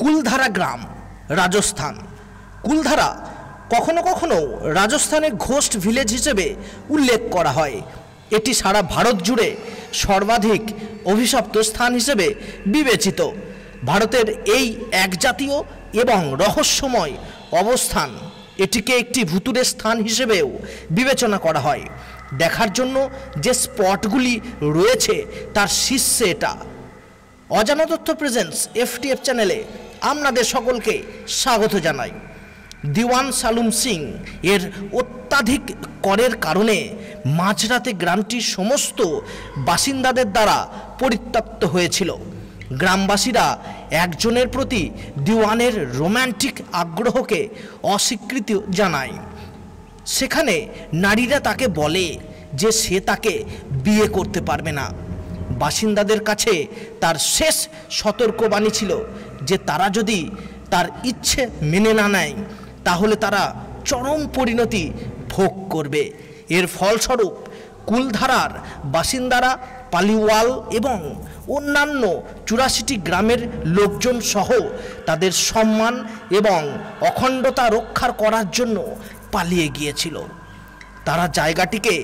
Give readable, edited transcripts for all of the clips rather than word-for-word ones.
কুলধারা গ্রাম, রাজস্থান। কুলধারা কখনো কখনো রাজস্থানের ঘোস্ট ভিলেজ হিসেবে উল্লেখ করা হয়। এটি সারা ভারত জুড়ে সর্বাধিক অভিশপ্ত স্থান হিসেবে বিবেচিত। ভারতের এই একজাতীয় এবং রহস্যময় অবস্থান এটিকে একটি ভুতুড়ে স্থান হিসেবেও বিবেচনা করা হয়। দেখার জন্য যে স্পটগুলি রয়েছে তার শীর্ষে এটা। অজানা তথ্য প্রেজেন্স FTF চ্যানেলে আপনাদের সকলকে স্বাগত জানাই। দিওয়ান সালুম সিং এর অত্যাধিক করের কারণে মাঝরাতে গ্রামটির সমস্ত বাসিন্দাদের দ্বারা পরিত্যক্ত হয়েছিল। গ্রামবাসীরা একজনের প্রতি দিওয়ানের রোম্যান্টিক আগ্রহকে অস্বীকৃতি জানায়। সেখানে নারীরা তাকে বলে যে সে তাকে বিয়ে করতে পারবে না। বাসিন্দাদের কাছে তার শেষ সতর্কবাণী ছিল যে তারা যদি তার ইচ্ছে মেনে না নেয় তাহলে তারা চরম পরিণতি ভোগ করবে। এর ফলস্বরূপ কুলধারার বাসিন্দারা পালিওয়াল এবং অন্যান্য 84টি গ্রামের লোকজন সহ তাদের সম্মান এবং অখণ্ডতা রক্ষা করার জন্য পালিয়ে গিয়েছিল। তারা জায়গাটিকে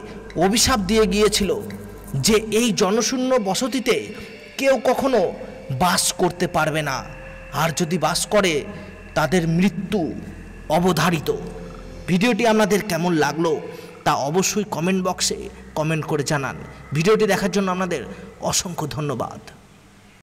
অভিশাপ দিয়ে গিয়েছিল যে এই জনশূন্য বসতিতে কেউ কখনো বাস করতে পারবে না, আর যদি বাস করে তাদের মৃত্যু অবধারিত। ভিডিওটি আপনাদের কেমন লাগলো তা অবশ্যই কমেন্ট বক্সে কমেন্ট করে জানান। ভিডিওটি দেখার জন্য আপনাদের অসংখ্য ধন্যবাদ।